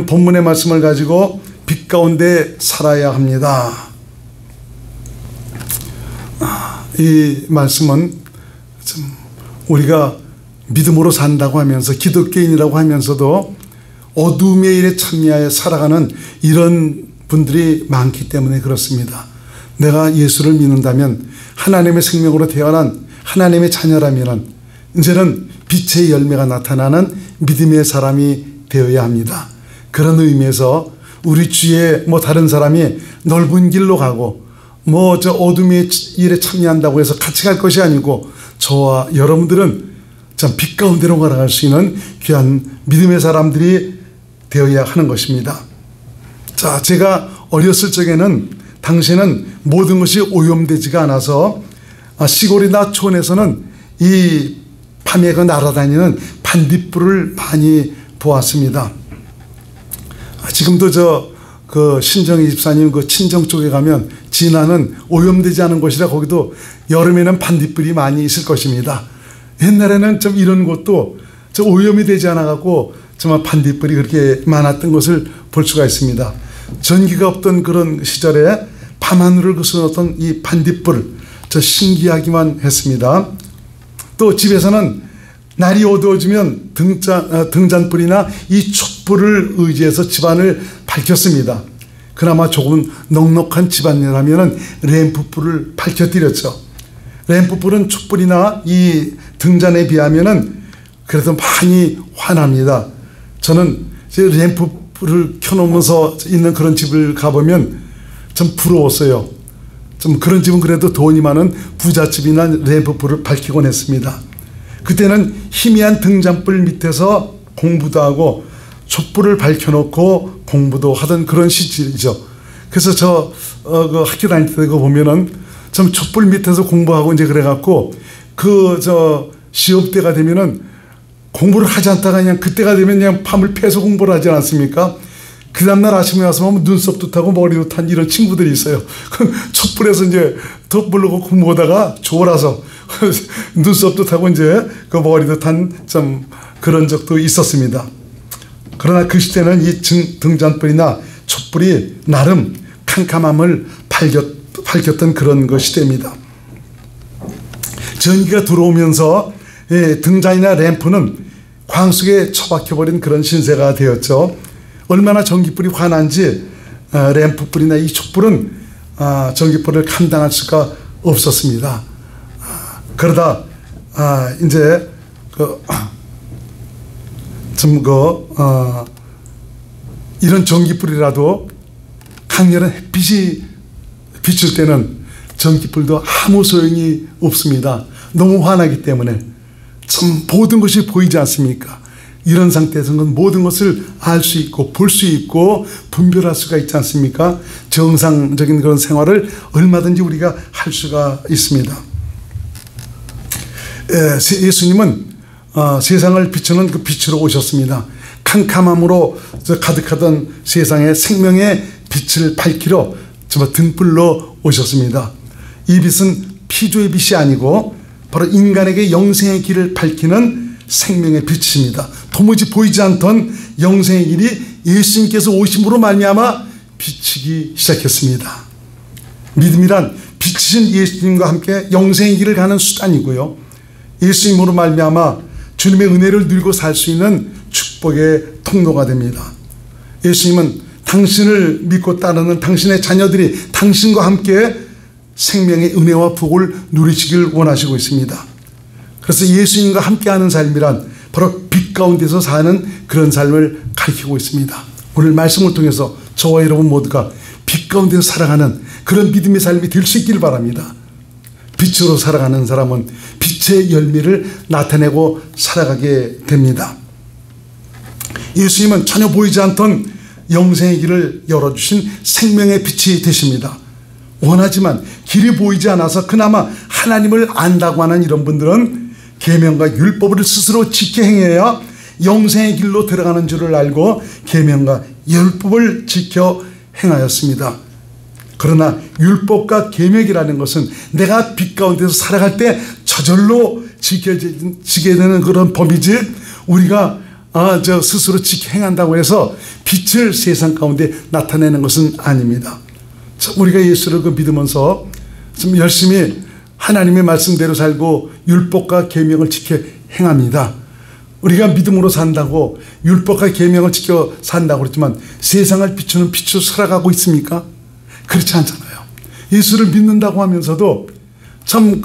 본문의 말씀을 가지고 빛 가운데 살아야 합니다. 이 말씀은 좀 우리가 믿음으로 산다고 하면서 기독교인이라고 하면서도 어둠의 일에 참여하여 살아가는 이런 분들이 많기 때문에 그렇습니다. 내가 예수를 믿는다면 하나님의 생명으로 태어난 하나님의 자녀라면 이제는 빛의 열매가 나타나는 믿음의 사람이 되어야 합니다. 그런 의미에서 우리 주위에 다른 사람이 넓은 길로 가고 저 어둠의 일에 참여한다고 해서 같이 갈 것이 아니고 저와 여러분들은 참 빛 가운데로 걸어갈 수 있는 귀한 믿음의 사람들이 되어야 하는 것입니다. 자, 제가 어렸을 적에는 당시에는 모든 것이 오염되지가 않아서 시골이나 촌에서는 이 밤에 날아다니는 반딧불을 많이 보았습니다. 지금도 그 신정희 집사님 그 친정 쪽에 가면 진안은 오염되지 않은 곳이라 거기도 여름에는 반딧불이 많이 있을 것입니다. 옛날에는 좀 이런 곳도 오염이 되지 않아갖고 정말 반딧불이 그렇게 많았던 것을 볼 수가 있습니다. 전기가 없던 그런 시절에 밤하늘을 그스렀던 이 반딧불, 신기하기만 했습니다. 또 집에서는 날이 어두워지면 등잔불이나 이 촛불을 의지해서 집안을 밝혔습니다. 그나마 조금 넉넉한 집안이라면 램프불을 밝혀드렸죠. 램프불은 촛불이나 이 등잔에 비하면 그래도 많이 환합니다. 저는 램프불을 켜놓으면서 있는 그런 집을 가보면 좀 부러웠어요. 좀 그런 집은 그래도 돈이 많은 부잣집이나 램프불을 밝히곤 했습니다. 그때는 희미한 등잔불 밑에서 공부도 하고 촛불을 밝혀놓고 공부도 하던 그런 시절이죠. 그래서 저 그 학교 다닐 때 그거 보면은 좀 촛불 밑에서 공부하고 이제 그래갖고 시험 때가 되면은 공부를 하지 않다가 그냥 그때가 되면 그냥 밤을 패서 공부를 하지 않습니까? 그 다음날 아침에 와서 보면 눈썹도 타고 머리도 탄 이런 친구들이 있어요. 촛불에서 이제 덧불르고 공부하다가 졸아서 눈썹도 타고 이제 그 머리도 탄 좀 그런 적도 있었습니다. 그러나 그 시대는 이 등잔불이나 촛불이 나름 캄캄함을 밝혔던 그런 그 시대입니다. 전기가 들어오면서 등잔이나 램프는 광 속에 처박혀버린 그런 신세가 되었죠. 얼마나 전기불이 환한지 램프불이나 이 촛불은 전기불을 감당할 수가 없었습니다. 그러다 이제 이런 전기불이라도 강렬한 햇빛이 비출 때는 전기불도 아무 소용이 없습니다. 너무 환하기 때문에 참 모든 것이 보이지 않습니까? 이런 상태에서는 모든 것을 알 수 있고 볼 수 있고 분별할 수가 있지 않습니까? 정상적인 그런 생활을 얼마든지 우리가 할 수가 있습니다. 예수님은 세상을 비추는 그 빛으로 오셨습니다. 캄캄함으로 가득하던 세상에 생명의 빛을 밝히러 정말 등불로 오셨습니다. 이 빛은 피조의 빛이 아니고 바로 인간에게 영생의 길을 밝히는 생명의 빛입니다. 도무지 보이지 않던 영생의 길이 예수님께서 오심으로 말미암아 비치기 시작했습니다. 믿음이란 빛이신 예수님과 함께 영생의 길을 가는 수단이고요. 예수님으로 말미암아 주님의 은혜를 누리고 살 수 있는 축복의 통로가 됩니다. 예수님은 당신을 믿고 따르는 당신의 자녀들이 당신과 함께 생명의 은혜와 복을 누리시길 원하시고 있습니다. 그래서 예수님과 함께하는 삶이란 바로 빛 가운데서 사는 그런 삶을 가리키고 있습니다. 오늘 말씀을 통해서 저와 여러분 모두가 빛 가운데서 살아가는 그런 믿음의 삶이 될 수 있길 바랍니다. 빛으로 살아가는 사람은 빛의 열매를 나타내고 살아가게 됩니다. 예수님은 전혀 보이지 않던 영생의 길을 열어주신 생명의 빛이 되십니다. 원하지만 길이 보이지 않아서 그나마 하나님을 안다고 하는 이런 분들은 계명과 율법을 스스로 지켜 행해야 영생의 길로 들어가는 줄을 알고 계명과 율법을 지켜 행하였습니다. 그러나 율법과 계명이라는 것은 내가 빛 가운데서 살아갈 때 저절로 지켜지게 되는 그런 법이지 우리가 스스로 행한다고 해서 빛을 세상 가운데 나타내는 것은 아닙니다. 우리가 예수를 믿으면서 좀 열심히 하나님의 말씀대로 살고 율법과 계명을 지켜 행합니다. 우리가 믿음으로 산다고 율법과 계명을 지켜 산다고 그랬지만 세상을 비추는 빛으로 살아가고 있습니까? 그렇지 않잖아요. 예수를 믿는다고 하면서도 참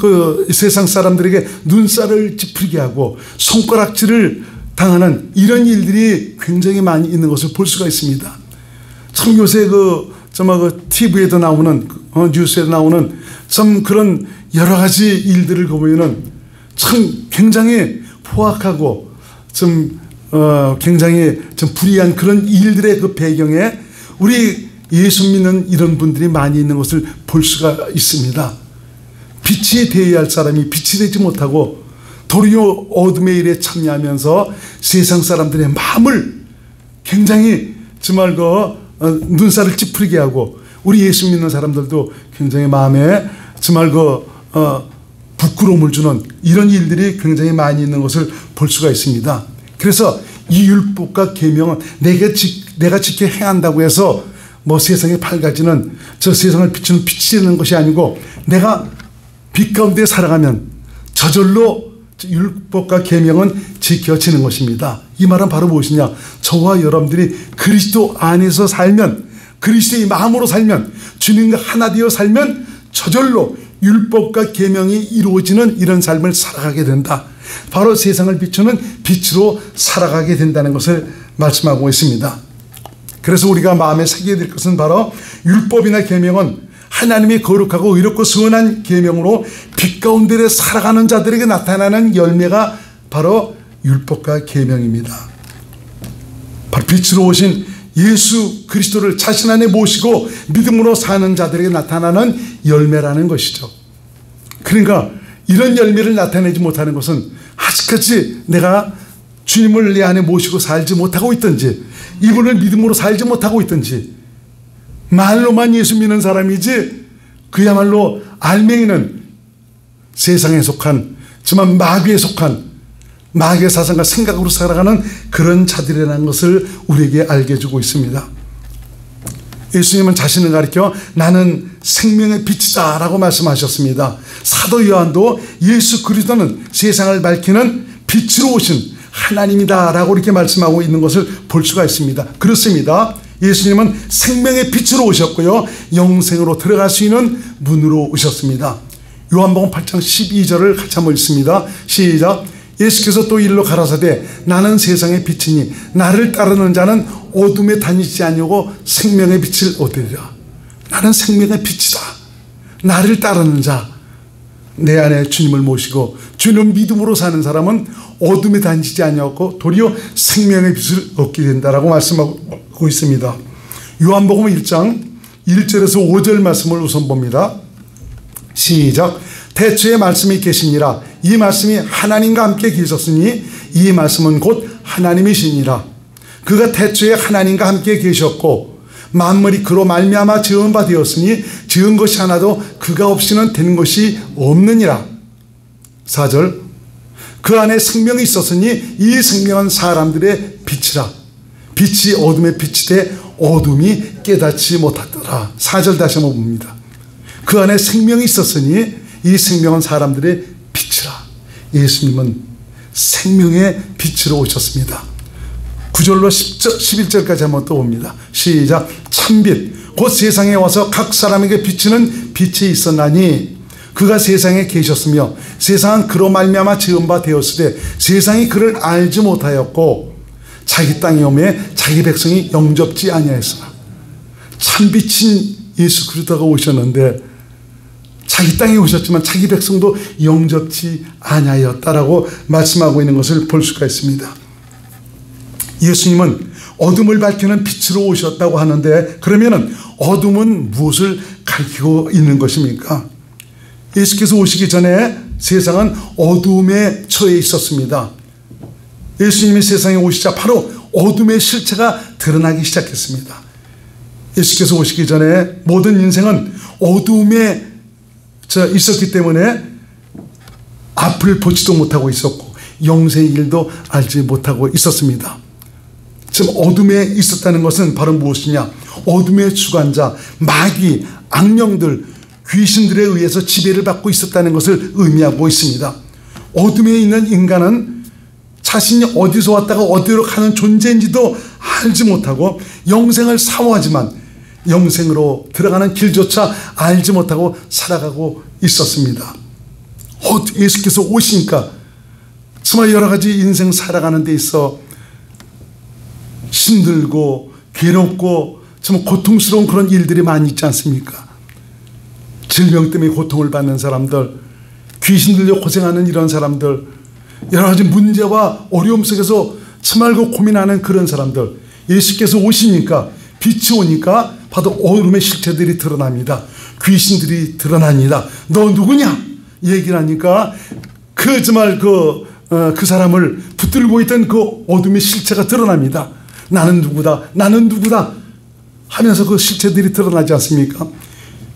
세상 사람들에게 눈살을 찌푸리게 하고 손가락질을 당하는 이런 일들이 굉장히 많이 있는 것을 볼 수가 있습니다. 참 요새 TV에도 나오는 뉴스에도 나오는 참 그런 여러 가지 일들을 보면은 참 굉장히 포악하고 굉장히 좀 불의한 그런 일들의 배경에 우리 예수 믿는 이런 분들이 많이 있는 것을 볼 수가 있습니다. 빛이 되어야 할 사람이 빛이 되지 못하고 도리어 어둠의 일에 참여하면서 세상 사람들의 마음을 굉장히 정말 눈살을 찌푸리게 하고 우리 예수 믿는 사람들도 굉장히 마음에 정말 부끄러움을 주는 이런 일들이 굉장히 많이 있는 것을 볼 수가 있습니다. 그래서 이 율법과 계명은 내가 지켜 행한다고 해서 세상에 밝아지는 저 세상을 비추는 빛이 되는 것이 아니고 내가 빛 가운데 살아가면 저절로 율법과 계명은 지켜지는 것입니다. 이 말은 바로 무엇이냐? 저와 여러분들이 그리스도 안에서 살면, 그리스도의 마음으로 살면, 주님과 하나 되어 살면 저절로 율법과 계명이 이루어지는 이런 삶을 살아가게 된다. 바로 세상을 비추는 빛으로 살아가게 된다는 것을 말씀하고 있습니다. 그래서 우리가 마음에 새겨야 될 것은 바로 율법이나 계명은 하나님이 거룩하고 의롭고 선한 계명으로 빛 가운데 살아가는 자들에게 나타나는 열매가 바로 율법과 계명입니다. 바로 빛으로 오신 예수 그리스도를 자신 안에 모시고 믿음으로 사는 자들에게 나타나는 열매라는 것이죠. 그러니까 이런 열매를 나타내지 못하는 것은 아직까지 내가 주님을 내 안에 모시고 살지 못하고 있든지 이분을 믿음으로 살지 못하고 있든지 말로만 예수 믿는 사람이지 그야말로 알맹이는 세상에 속한 정말 마귀에 속한 마귀의 사상과 생각으로 살아가는 그런 자들이라는 것을 우리에게 알게 해주고 있습니다. 예수님은 자신을 가리켜 나는 생명의 빛이다 라고 말씀하셨습니다. 사도 요한도 예수 그리스도는 세상을 밝히는 빛으로 오신 하나님이다 라고 이렇게 말씀하고 있는 것을 볼 수가 있습니다. 그렇습니다. 예수님은 생명의 빛으로 오셨고요, 영생으로 들어갈 수 있는 문으로 오셨습니다. 요한복음 8장 12절을 같이 한번 읽습니다. 시작. 예수께서 또 이르러 가라사대 나는 세상의 빛이니 나를 따르는 자는 어둠에 다니지 아니하고 생명의 빛을 얻으리라. 나는 생명의 빛이다. 나를 따르는 자, 내 안에 주님을 모시고 주님 믿음으로 사는 사람은 어둠에 다니지 아니하고 도리어 생명의 빛을 얻게 된다라고 말씀하고 있습니다. 요한복음 1장 1절에서 5절 말씀을 우선 봅니다. 시작. 태초에 말씀이 계시니라. 이 말씀이 하나님과 함께 계셨으니 이 말씀은 곧 하나님이시니라. 그가 태초에 하나님과 함께 계셨고 만물이 그로 말미암아 지은 바 되었으니 지은 것이 하나도 그가 없이는 된 것이 없느니라. 4절. 그 안에 생명이 있었으니 이 생명은 사람들의 빛이라. 빛이 어둠에 빛이 돼 어둠이 깨닫지 못하더라. 4절 다시 한번 봅니다. 그 안에 생명이 있었으니 이 생명은 사람들의 빛이라. 예수님은 생명의 빛으로 오셨습니다. 9절로 11절까지 한번 또 봅니다. 시작. 참빛 곧 세상에 와서 각 사람에게 비치는 빛이 있었나니 그가 세상에 계셨으며 세상은 그로 말미암아 지은 바 되었으되 세상이 그를 알지 못하였고 자기 땅에 오매 자기 백성이 영접지 아니하였으나. 참빛인 예수 그리스도가 오셨는데 자기 땅에 오셨지만 자기 백성도 영접지 아니하였다라고 말씀하고 있는 것을 볼 수가 있습니다. 예수님은 어둠을 밝히는 빛으로 오셨다고 하는데 그러면 어둠은 무엇을 가리키고 있는 것입니까? 예수께서 오시기 전에 세상은 어둠에 처해 있었습니다. 예수님이 세상에 오시자 바로 어둠의 실체가 드러나기 시작했습니다. 예수께서 오시기 전에 모든 인생은 어둠에 있었기 때문에 앞을 보지도 못하고 있었고 영생의 길도 알지 못하고 있었습니다. 지금 어둠에 있었다는 것은 바로 무엇이냐? 어둠의 주관자, 마귀, 악령들, 귀신들에 의해서 지배를 받고 있었다는 것을 의미하고 있습니다. 어둠에 있는 인간은 자신이 어디서 왔다가 어디로 가는 존재인지도 알지 못하고 영생을 사모하지만 영생으로 들어가는 길조차 알지 못하고 살아가고 있었습니다. 예수께서 오시니까 정말 여러 가지 인생 살아가는 데 있어 힘들고 괴롭고 정말 고통스러운 그런 일들이 많이 있지 않습니까? 질병 때문에 고통을 받는 사람들, 귀신 들려 고생하는 이런 사람들, 여러 가지 문제와 어려움 속에서 참말고 고민하는 그런 사람들, 예수께서 오시니까, 빛이 오니까 바로 어둠의 실체들이 드러납니다. 귀신들이 드러납니다. 너 누구냐? 얘기를 하니까 정말 그 사람을 붙들고 있던 그 어둠의 실체가 드러납니다. 나는 누구다, 나는 누구다 하면서 그 실체들이 드러나지 않습니까?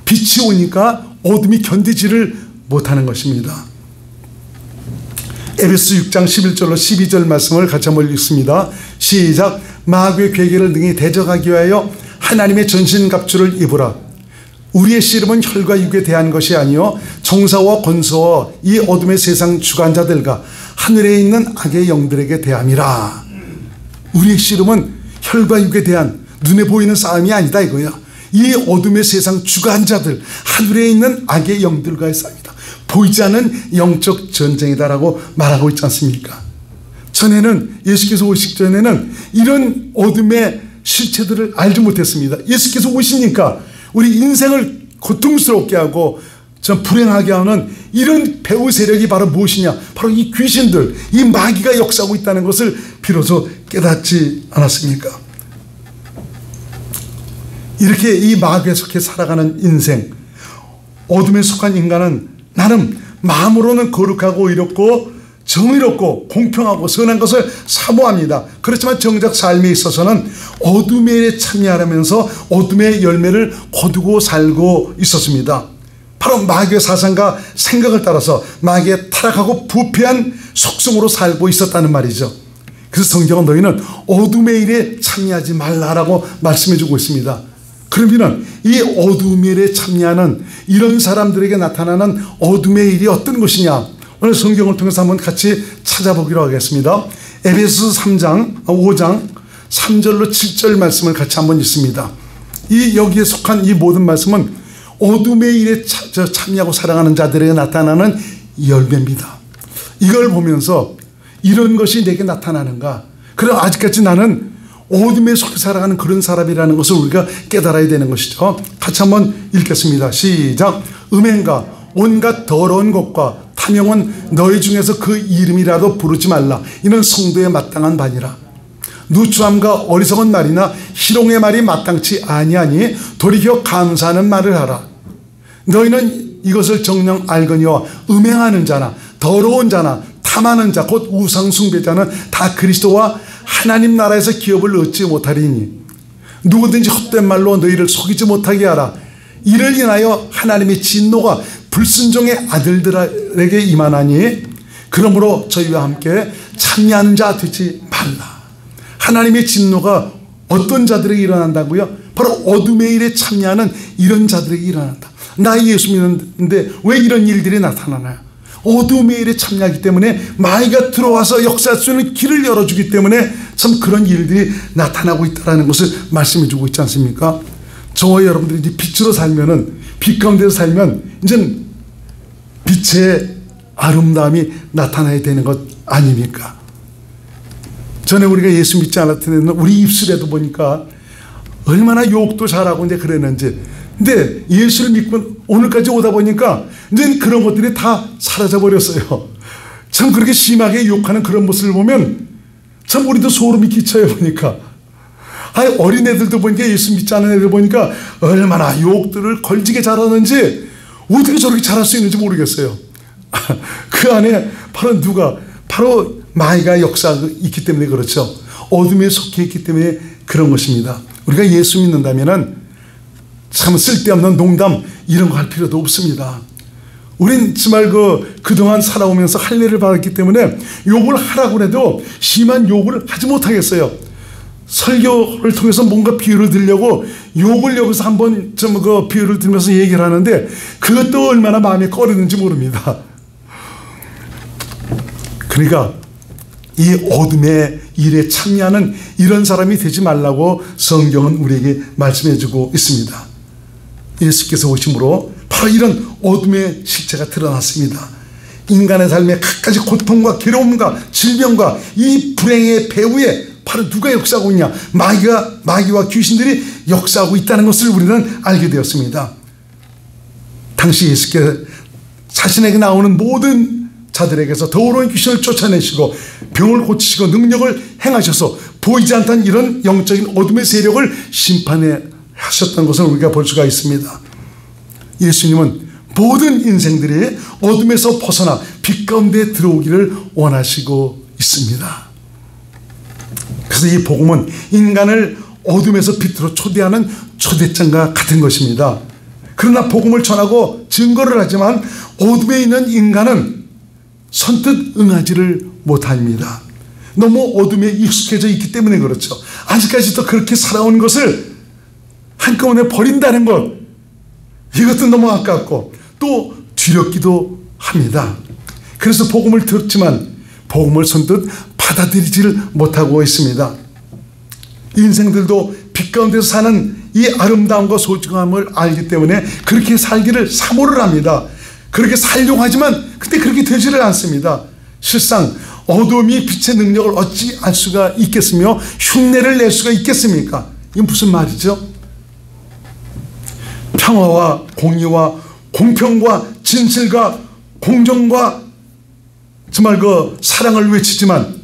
빛이 오니까 어둠이 견디지를 못하는 것입니다. 에베소 6장 11절로 12절 말씀을 같이 한번 읽습니다. 시작. 마귀의 괴계를 능히 대적하기 위하여 하나님의 전신갑주를 입으라. 우리의 씨름은 혈과 육에 대한 것이 아니요 정사와 권세와 이 어둠의 세상 주관자들과 하늘에 있는 악의 영들에게 대함이라. 우리의 씨름은 혈과 육에 대한 눈에 보이는 싸움이 아니다 이거야. 이 어둠의 세상 주관자들, 하늘에 있는 악의 영들과의 싸움이다. 보이지 않는 영적 전쟁이다라고 말하고 있지 않습니까? 전에는, 예수께서 오시기 전에는 이런 어둠의 실체들을 알지 못했습니다. 예수께서 오시니까 우리 인생을 고통스럽게 하고 좀 불행하게 하는 이런 배후 세력이 바로 무엇이냐? 바로 이 귀신들, 이 마귀가 역사하고 있다는 것을 비로소 깨닫지 않았습니까? 이렇게 이 마귀에 속해 살아가는 인생, 어둠에 속한 인간은 나는 마음으로는 거룩하고 의롭고 정의롭고 공평하고 선한 것을 사모합니다. 그렇지만 정작 삶에 있어서는 어둠의 일에 참여하면서 어둠의 열매를 거두고 살고 있었습니다. 바로 마귀의 사상과 생각을 따라서 마귀의 타락하고 부패한 속성으로 살고 있었다는 말이죠. 그래서 성경은 너희는 어둠의 일에 참여하지 말라라고 말씀해 주고 있습니다. 그러면 이 어둠의 일에 참여하는 이런 사람들에게 나타나는 어둠의 일이 어떤 것이냐? 오늘 성경을 통해서 한번 같이 찾아보기로 하겠습니다. 에베소 5장 3절로 7절 말씀을 같이 한번 읽습니다. 여기에 속한 이 모든 말씀은 어둠의 일에 참여하고 살아가는 자들에게 나타나는 열매입니다. 이걸 보면서 이런 것이 내게 나타나는가? 그럼 아직까지 나는 어둠에 속해 살아가는 그런 사람이라는 것을 우리가 깨달아야 되는 것이죠. 같이 한번 읽겠습니다. 시작. 음행과 온갖 더러운 것과 탐욕은 너희 중에서 그 이름이라도 부르지 말라. 이는 성도에 마땅한 바니라. 누추함과 어리석은 말이나 희롱의 말이 마땅치 아니하니 돌이켜 감사하는 말을 하라. 너희는 이것을 정녕 알거니와 음행하는 자나 더러운 자나 탐하는 자 곧 우상 숭배자는 다 그리스도와 하나님 나라에서 기업을 얻지 못하리니 누구든지 헛된 말로 너희를 속이지 못하게 하라. 이를 인하여 하나님의 진노가 불순종의 아들들에게 임하나니 그러므로 저희와 함께 참여하는 자 되지 말라. 하나님의 진노가 어떤 자들에게 일어난다고요? 바로 어둠의 일에 참여하는 이런 자들에게 일어난다. 나 예수 믿는데 왜 이런 일들이 나타나나요? 어둠의 일에 참여하기 때문에 마귀가 들어와서 역사할 수 있는 길을 열어주기 때문에 참 그런 일들이 나타나고 있다는 것을 말씀해 주고 있지 않습니까? 저와 여러분들이 이제 빛으로 살면은, 빛 가운데서 살면 이제 빛의 아름다움이 나타나야 되는 것 아닙니까? 전에 우리가 예수 믿지 않을 때는 우리 입술에도 보니까 얼마나 욕도 잘하고 이제 그랬는지, 근데 예수를 믿고 오늘까지 오다 보니까 이제 그런 것들이 다 사라져 버렸어요. 참 그렇게 심하게 욕하는 그런 모습을 보면 참 우리도 소름이 끼쳐요. 보니까 어린애들도 보니까, 예수 믿지 않는 애들 보니까 얼마나 욕들을 걸지게 잘하는지, 어떻게 저렇게 잘할 수 있는지 모르겠어요. 그 안에 바로 누가, 바로 마귀가 역사가 있기 때문에 그렇죠. 어둠에 속해 있기 때문에 그런 것입니다. 우리가 예수 믿는다면은 참 쓸데없는 농담 이런 거 할 필요도 없습니다. 우린 정말 그동안 살아오면서 할례를 받았기 때문에 욕을 하라고 해도 심한 욕을 하지 못하겠어요. 설교를 통해서 뭔가 비유를 들려고 욕을 여기서 한번 좀 비유를 들면서 얘기를 하는데 그것도 얼마나 마음에 꺼리는지 모릅니다. 그러니까 이 어둠의 일에 참여하는 이런 사람이 되지 말라고 성경은 우리에게 말씀해 주고 있습니다. 예수께서 오심으로 바로 이런 어둠의 실체가 드러났습니다. 인간의 삶에 갖가지 고통과 괴로움과 질병과 이 불행의 배후에 바로 누가 역사하고 있냐? 마귀와 귀신들이 역사하고 있다는 것을 우리는 알게 되었습니다. 당시 예수께서 자신에게 나오는 모든 자들에게서 더러운 귀신을 쫓아내시고 병을 고치시고 능력을 행하셔서 보이지 않던 이런 영적인 어둠의 세력을 심판해 하셨던 것을 우리가 볼 수가 있습니다. 예수님은 모든 인생들이 어둠에서 벗어나 빛 가운데 들어오기를 원하시고 있습니다. 그래서 이 복음은 인간을 어둠에서 빛으로 초대하는 초대장과 같은 것입니다. 그러나 복음을 전하고 증거를 하지만 어둠에 있는 인간은 선뜻 응하지를 못합니다. 너무 어둠에 익숙해져 있기 때문에 그렇죠. 아직까지도 그렇게 살아온 것을 한꺼번에 버린다는 것, 이것도 너무 아깝고 또 두렵기도 합니다. 그래서 복음을 듣지만 복음을 선뜻 받아들이지를 못하고 있습니다. 인생들도 빛 가운데서 사는 이 아름다움과 소중함을 알기 때문에 그렇게 살기를 사모를 합니다. 그렇게 살려고 하지만 근데 그렇게 되지를 않습니다. 실상 어둠이 빛의 능력을 얻지 알 수가 있겠으며 흉내를 낼 수가 있겠습니까? 이건 무슨 말이죠? 평화와 공의와 공평과 진실과 공정과 정말 사랑을 외치지만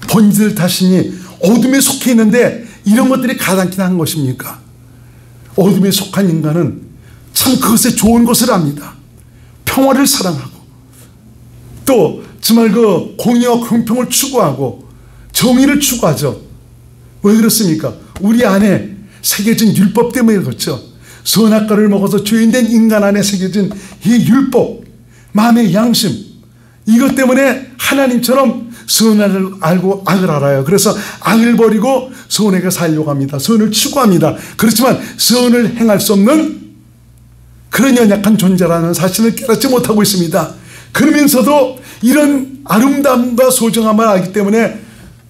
본인들 자신이 어둠에 속해 있는데 이런 것들이 가당키나 한 것입니까? 어둠에 속한 인간은 참 그것에 좋은 것을 압니다. 평화를 사랑하고 또 정말 공의와 공평을 추구하고 정의를 추구하죠. 왜 그렇습니까? 우리 안에 새겨진 율법 때문에 그렇죠. 선악과를 먹어서 죄인된 인간 안에 새겨진 이 율법, 마음의 양심, 이것 때문에 하나님처럼 선을 알고 악을 알아요. 그래서 악을 버리고 선에게 살려고 합니다. 선을 추구합니다. 그렇지만 선을 행할 수 없는 그런 연약한 존재라는 사실을 깨닫지 못하고 있습니다. 그러면서도 이런 아름다움과 소중함을 알기 때문에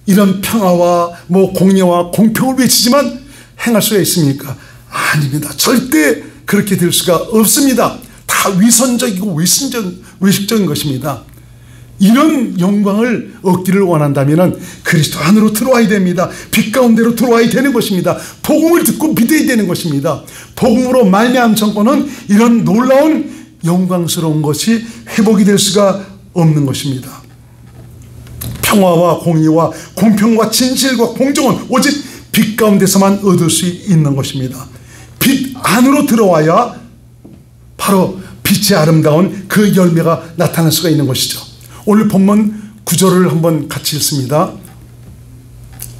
이런 평화와 공의와 공평을 외치지만 행할 수가 있습니까? 아닙니다. 절대 그렇게 될 수가 없습니다. 다 위선적이고 외식적인 것입니다. 이런 영광을 얻기를 원한다면 그리스도 안으로 들어와야 됩니다. 빛 가운데로 들어와야 되는 것입니다. 복음을 듣고 믿어야 되는 것입니다. 복음으로 말미암은 정권은 이런 놀라운 영광스러운 것이 회복이 될 수가 없는 것입니다. 평화와 공의와 공평과 진실과 공정은 오직 빛 가운데서만 얻을 수 있는 것입니다. 빛 안으로 들어와야 바로 빛의 아름다운 그 열매가 나타날 수가 있는 것이죠. 오늘 본문 9절을 한번 같이 읽습니다.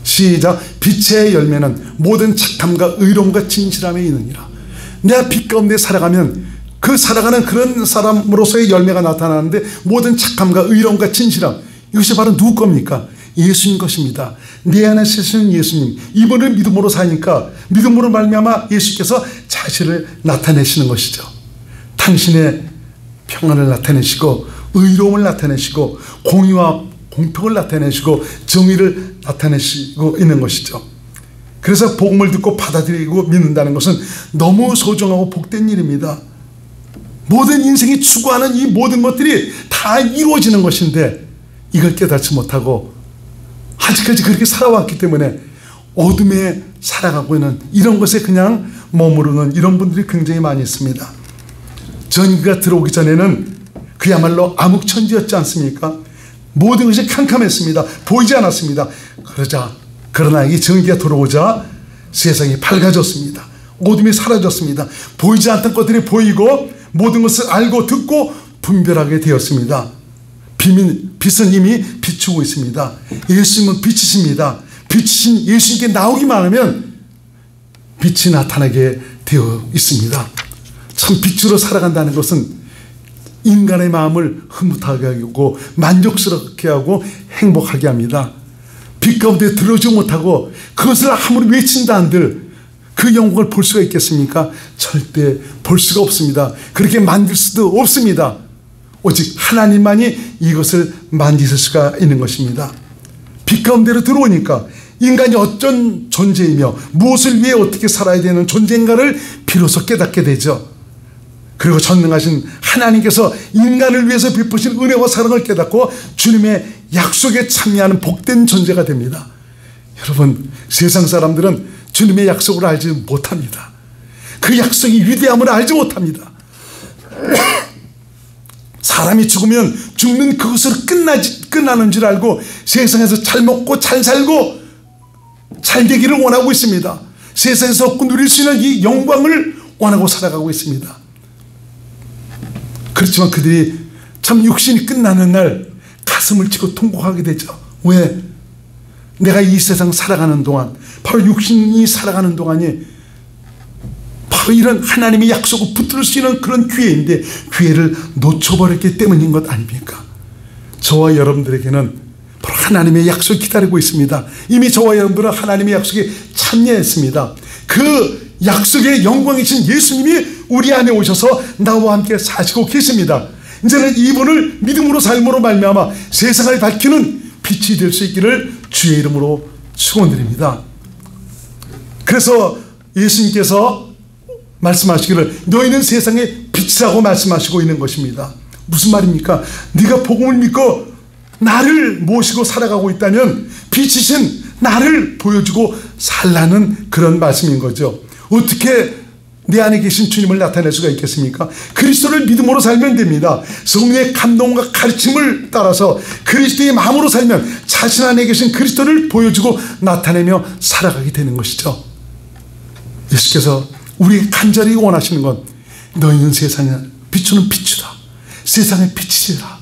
시작. 빛의 열매는 모든 착함과 의로움과 진실함에 있느니라. 내가 빛 가운데 살아가면 그 살아가는 그런 사람으로서의 열매가 나타나는데 모든 착함과 의로움과 진실함, 이것이 바로 누구 겁니까? 예수님 것입니다. 내 안에 사시는 예수님, 이분을 믿음으로 사니까 믿음으로 말미암아 예수께서 자신을 나타내시는 것이죠. 당신의 평안을 나타내시고 의로움을 나타내시고 공의와 공평을 나타내시고 정의를 나타내시고 있는 것이죠. 그래서 복음을 듣고 받아들이고 믿는다는 것은 너무 소중하고 복된 일입니다. 모든 인생이 추구하는 이 모든 것들이 다 이루어지는 것인데 이걸 깨닫지 못하고 아직까지 그렇게 살아왔기 때문에 어둠에 살아가고 있는 이런 것에 그냥 머무르는 이런 분들이 굉장히 많이 있습니다. 전기가 들어오기 전에는 그야말로 암흑천지였지 않습니까? 모든 것이 캄캄했습니다. 보이지 않았습니다. 그러나 이 전기가 들어오자 세상이 밝아졌습니다. 어둠이 사라졌습니다. 보이지 않던 것들이 보이고 모든 것을 알고 듣고 분별하게 되었습니다. 빛은 이미 비추고 있습니다. 예수님은 빛이십니다. 빛이신 예수님께 나오기만 하면 빛이 나타나게 되어 있습니다. 참 빛으로 살아간다는 것은 인간의 마음을 흐뭇하게 하고 만족스럽게 하고 행복하게 합니다. 빛 가운데 들어오지 못하고 그것을 아무리 외친다 한들 그 영광을 볼 수가 있겠습니까? 절대 볼 수가 없습니다. 그렇게 만들 수도 없습니다. 오직 하나님만이 이것을 만드실 수가 있는 것입니다. 빛 가운데로 들어오니까 인간이 어떤 존재이며 무엇을 위해 어떻게 살아야 되는 존재인가를 비로소 깨닫게 되죠. 그리고 전능하신 하나님께서 인간을 위해서 베푸신 은혜와 사랑을 깨닫고 주님의 약속에 참여하는 복된 존재가 됩니다. 여러분, 세상 사람들은 주님의 약속을 알지 못합니다. 그 약속이 위대함을 알지 못합니다. 사람이 죽으면 죽는 그것으로 끝나는 줄 알고 세상에서 잘 먹고 잘 살고 잘 되기를 원하고 있습니다. 세상에서 얻고 누릴 수 있는 이 영광을 원하고 살아가고 있습니다. 그렇지만 그들이 참 육신이 끝나는 날 가슴을 치고 통곡하게 되죠. 왜? 내가 이 세상 살아가는 동안, 바로 육신이 살아가는 동안이 바로 이런 하나님의 약속을 붙들 수 있는 그런 기회인데 기회를 놓쳐버렸기 때문인 것 아닙니까? 저와 여러분들에게는 바로 하나님의 약속이 기다리고 있습니다. 이미 저와 여러분들은 하나님의 약속에 참여했습니다. 그 약속의 영광이신 예수님이 우리 안에 오셔서 나와 함께 사시고 계십니다. 이제는 이분을 믿음으로 삶으로 말미암아 세상을 밝히는 빛이 될 수 있기를 주의 이름으로 축원드립니다. 그래서 예수님께서 말씀하시기를 너희는 세상의 빛이라고 말씀하시고 있는 것입니다. 무슨 말입니까? 네가 복음을 믿고 나를 모시고 살아가고 있다면 빛이신 나를 보여주고 살라는 그런 말씀인 거죠. 어떻게 내 안에 계신 주님을 나타낼 수가 있겠습니까? 그리스도를 믿음으로 살면 됩니다. 성령의 감동과 가르침을 따라서 그리스도의 마음으로 살면 자신 안에 계신 그리스도를 보여주고 나타내며 살아가게 되는 것이죠. 예수께서 우리 간절히 원하시는 건 너희는 세상에 비추는 빛이다. 세상의 빛이라.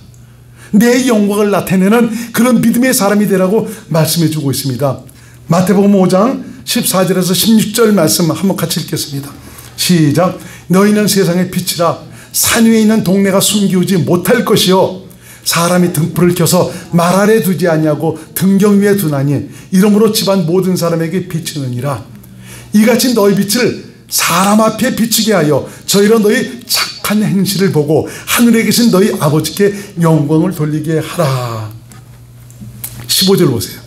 내 영광을 나타내는 그런 믿음의 사람이 되라고 말씀해 주고 있습니다. 마태복음 5장 14절에서 16절 말씀 한번 같이 읽겠습니다. 시작. 너희는 세상의 빛이라. 산 위에 있는 동네가 숨기우지 못할 것이요 사람이 등불을 켜서 말 아래 두지 아니하고 등경 위에 두나니 이러므로 집안 모든 사람에게 비치느니라. 이같이 너희 빛을 사람 앞에 비추게 하여 저희로 너희 착한 행실을 보고 하늘에 계신 너희 아버지께 영광을 돌리게 하라. 15절 보세요.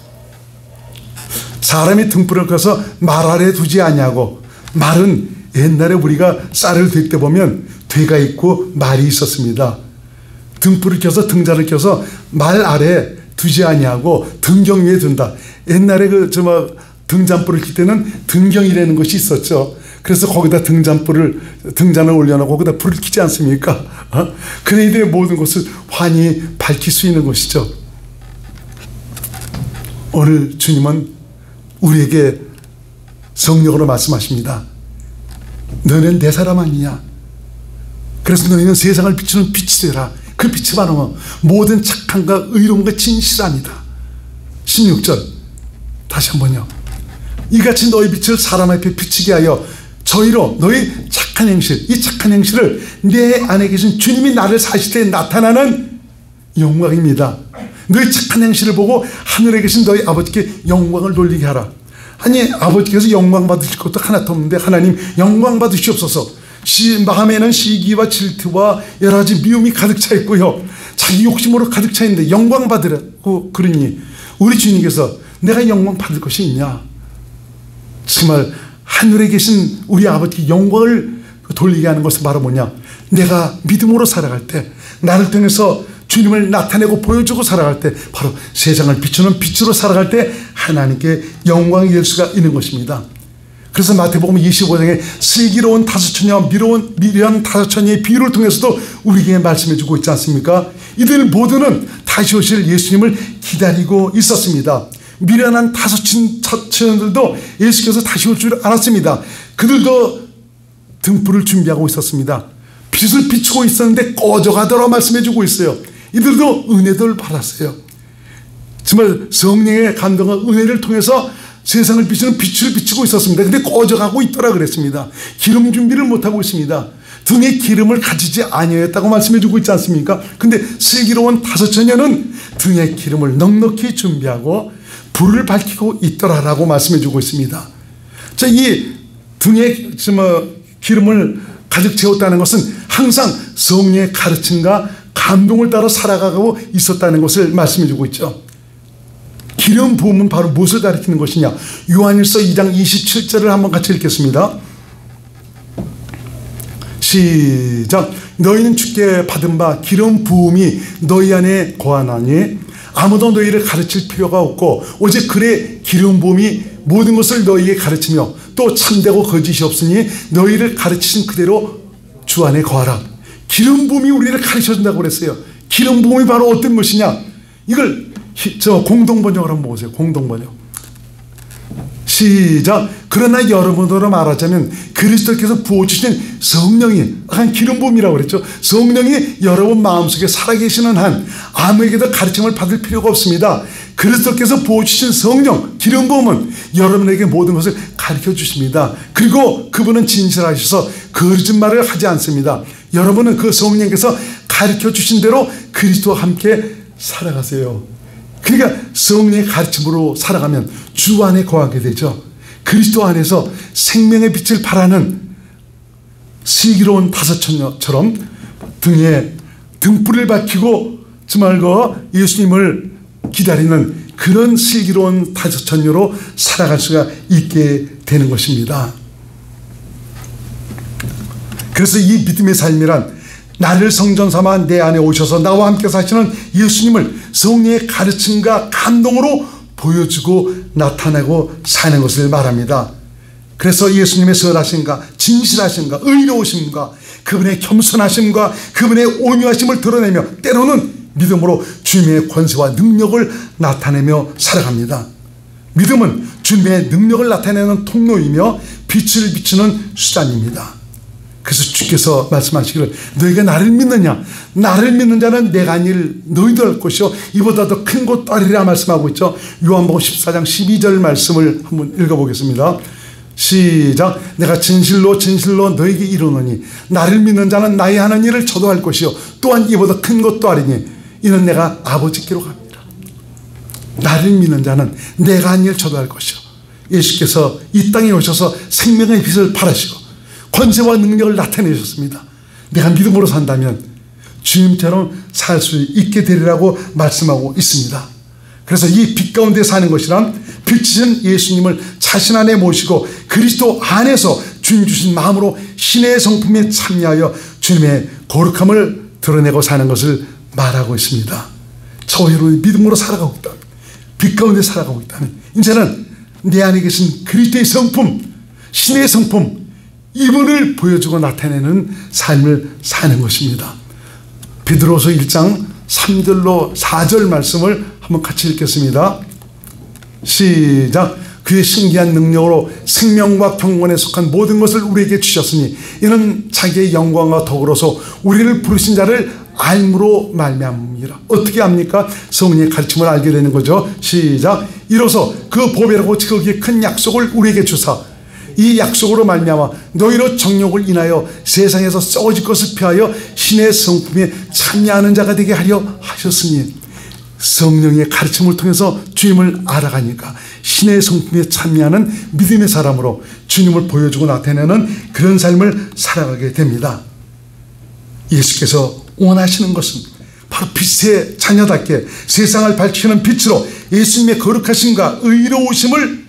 사람이 등불을 켜서 말 아래 두지 아니하고, 말은 옛날에 우리가 쌀을 될 때 보면 되가 있고 말이 있었습니다. 등불을 켜서 등잔을 켜서 말 아래 두지 아니하고 등경 위에 둔다. 옛날에 등잔불을 켤 때는 등경이라는 것이 있었죠. 그래서 거기다 등잔을 올려놓고 거기다 불을 켜지 않습니까? 그래야 돼 모든 것을 환히 밝힐 수 있는 것이죠. 오늘 주님은 우리에게 성령으로 말씀하십니다. 너는 내 사람 아니냐? 그래서 너희는 세상을 비추는 빛이 되라. 그 빛이 바로 모든 착함과 의로움과 진실함이다. 16절 다시 한번요. 이같이 너희 빛을 사람 앞에 비치게 하여 저희로 너희 착한 행실, 이 착한 행실을 내 안에 계신 주님이 나를 사실 때 나타나는 영광입니다. 너희 착한 행실을 보고 하늘에 계신 너희 아버지께 영광을 돌리게 하라. 아니, 아버지께서 영광 받으실 것도 하나도 없는데 하나님 영광 받으시옵소서. 마음에는 시기와 질투와 여러 가지 미움이 가득 차 있고요, 자기 욕심으로 가득 차 있는데 영광 받으라고 그러니 우리 주님께서 내가 영광 받을 것이 있냐? 정말 하늘에 계신 우리 아버지께 영광을 돌리게 하는 것은 바로 뭐냐? 내가 믿음으로 살아갈 때, 나를 통해서 주님을 나타내고 보여주고 살아갈 때, 바로 세상을 비추는 빛으로 살아갈 때 하나님께 영광이 될 수가 있는 것입니다. 그래서 마태복음 25장에 슬기로운 다섯처녀와 미련한 다섯처녀의 비유를 통해서도 우리에게 말씀해 주고 있지 않습니까? 이들 모두는 다시 오실 예수님을 기다리고 있었습니다. 미련한 다섯처녀들도 예수께서 다시 올 줄 알았습니다. 그들도 등불을 준비하고 있었습니다. 빛을 비추고 있었는데 꺼져가더라 말씀해 주고 있어요. 이들도 은혜를 받았어요. 정말 성령의 감동과 은혜를 통해서 세상을 비추는 빛을 비추고 있었습니다. 근데 꺼져가고 있더라 그랬습니다. 기름 준비를 못하고 있습니다. 등에 기름을 가지지 아니하였다고 말씀해 주고 있지 않습니까? 근데 슬기로운 다섯 처녀는 등에 기름을 넉넉히 준비하고 불을 밝히고 있더라라고 말씀해 주고 있습니다. 자, 이 등에 기름을 가득 채웠다는 것은 항상 성령의 가르침과 감동을 따라 살아가고 있었다는 것을 말씀해 주고 있죠. 기름 부음은 바로 무엇을 가리키는 것이냐? 요한일서 2장 27절을 한번 같이 읽겠습니다. 시작. 너희는 주께 받은 바 기름 부음이 너희 안에 거하나니 아무도 너희를 가르칠 필요가 없고 오직 그의 기름 부음이 모든 것을 너희에게 가르치며 또 참되고 거짓이 없으니 너희를 가르치신 그대로 주 안에 거하라. 기름 부음이 우리를 가르쳐준다고 그랬어요. 기름 부음이 바로 어떤 것이냐? 이걸 공동번역을 한번 보세요. 공동번역. 시작. 그러나 여러분으로 말하자면 그리스도께서 부어주신 성령이 기름 부음이라고 그랬죠. 성령이 여러분 마음속에 살아계시는 한 아무에게도 가르침을 받을 필요가 없습니다. 그리스도께서 부어주신 성령 기름 부음은 여러분에게 모든 것을 가르쳐 주십니다. 그리고 그분은 진실하셔서 거짓말을 하지 않습니다. 여러분은 그 성령께서 가르쳐 주신 대로 그리스도와 함께 살아가세요. 그러니까 성령의 가르침으로 살아가면 주 안에 거하게 되죠. 그리스도 안에서 생명의 빛을 발하는 슬기로운 다섯 처녀처럼 등에 등불을 밝히고 정말 예수님을 기다리는 그런 슬기로운 다섯 처녀로 살아갈 수가 있게 되는 것입니다. 그래서 이 믿음의 삶이란 나를 성전 삼아 내 안에 오셔서 나와 함께 사시는 예수님을 성령의 가르침과 감동으로 보여주고 나타내고 사는 것을 말합니다. 그래서 예수님의 선하심과 진실하심과 의로우심과 그분의 겸손하심과 그분의 온유하심을 드러내며 때로는 믿음으로 주님의 권세와 능력을 나타내며 살아갑니다. 믿음은 주님의 능력을 나타내는 통로이며 빛을 비추는 수단입니다. 그래서 주께서 말씀하시기를 너희가 나를 믿느냐? 나를 믿는 자는 내가 아닐 너희도 할 것이요 이보다 더 큰 것도 아리라 말씀하고 있죠. 요한복음 14장 12절 말씀을 한번 읽어보겠습니다. 시작. 내가 진실로 진실로 너희에게 이르노니 나를 믿는 자는 나의 하는 일을 저도 할 것이요 또한 이보다 큰 것도 아리니 이는 내가 아버지께로 갑니다. 나를 믿는 자는 내가 한 일 저도 할 것이요. 예수께서 이 땅에 오셔서 생명의 빛을 발하시고 권세와 능력을 나타내셨습니다. 내가 믿음으로 산다면 주님처럼 살 수 있게 되리라고 말씀하고 있습니다. 그래서 이 빛 가운데 사는 것이란 빛이신 예수님을 자신 안에 모시고 그리스도 안에서 주님 주신 마음으로 신의 성품에 참여하여 주님의 거룩함을 드러내고 사는 것을 말하고 있습니다. 저와 여러분이 믿음으로 살아가고 있다면, 빛 가운데 살아가고 있다면 이제는 내 안에 계신 그리스도의 성품, 신의 성품, 이분을 보여주고 나타내는 삶을 사는 것입니다. 베드로서 1장 3절로 4절 말씀을 한번 같이 읽겠습니다. 시작. 그의 신기한 능력으로 생명과 경건에 속한 모든 것을 우리에게 주셨으니 이는 자기의 영광과 더불어서 우리를 부르신 자를 알므로 말미암음이라. 어떻게 합니까? 성령의 가르침을 알게 되는 거죠. 시작. 이로써 그 보배라고 지극히 큰 약속을 우리에게 주사 이 약속으로 말미암아 너희로 정욕을 인하여 세상에서 썩어질 것을 피하여 신의 성품에 참여하는 자가 되게 하려 하셨으니 성령의 가르침을 통해서 주님을 알아가니까 신의 성품에 참여하는 믿음의 사람으로 주님을 보여주고 나타내는 그런 삶을 살아가게 됩니다. 예수께서 원하시는 것은 바로 빛의 자녀답게 세상을 밝히는 빛으로 예수님의 거룩하심과 의로우심을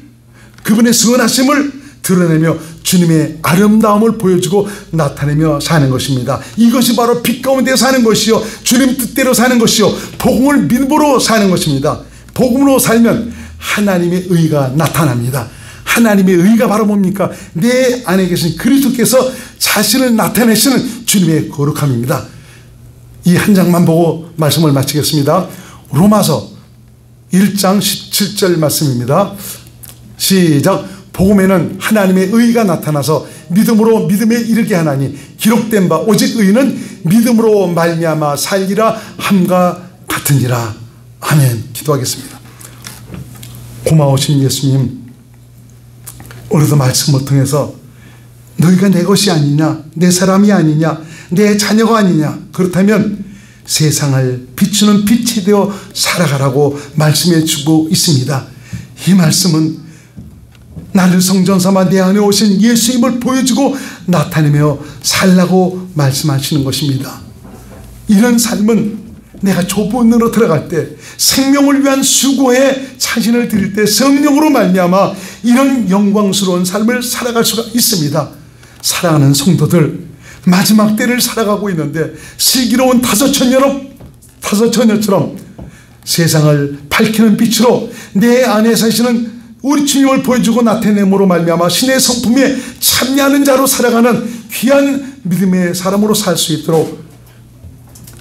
그분의 선하심을 드러내며 주님의 아름다움을 보여주고 나타내며 사는 것입니다. 이것이 바로 빛 가운데 사는 것이요 주님 뜻대로 사는 것이요 복음을 믿음으로 사는 것입니다. 복음으로 살면 하나님의 의가 나타납니다. 하나님의 의가 바로 뭡니까? 내 안에 계신 그리스도께서 자신을 나타내시는 주님의 거룩함입니다. 이 한 장만 보고 말씀을 마치겠습니다. 로마서 1장 17절 말씀입니다. 시작. 복음에는 하나님의 의가 나타나서 믿음으로 믿음에 이르게 하나니 기록된 바 오직 의는 믿음으로 말미암아 살리라 함과 같으니라. 아멘. 기도하겠습니다. 고마우신 예수님, 오늘도 말씀을 통해서 너희가 내 것이 아니냐, 내 사람이 아니냐, 내 자녀가 아니냐. 그렇다면 세상을 비추는 빛이 되어 살아가라고 말씀해 주고 있습니다. 이 말씀은 나를 성전 삼아 내 안에 오신 예수님을 보여주고 나타내며 살라고 말씀하시는 것입니다. 이런 삶은 내가 좁은 문으로 들어갈 때, 생명을 위한 수고에 자신을 드릴 때 성령으로 말미암아 이런 영광스러운 삶을 살아갈 수가 있습니다. 사랑하는 성도들, 마지막 때를 살아가고 있는데 슬기로운 다섯처녀처럼 세상을 밝히는 빛으로 내 안에 사시는 우리 주님을 보여주고 나타냄으로 말미암아 신의 성품에 참여하는 자로 살아가는 귀한 믿음의 사람으로 살 수 있도록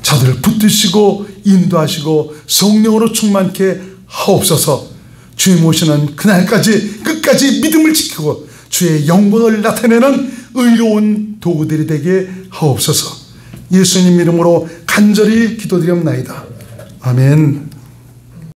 저들을 붙드시고 인도하시고 성령으로 충만케 하옵소서. 주님 오시는 그날까지 끝까지 믿음을 지키고 주의 영광을 나타내는 의로운 도구들이 되게 하옵소서. 예수님 이름으로 간절히 기도드리옵나이다. 아멘.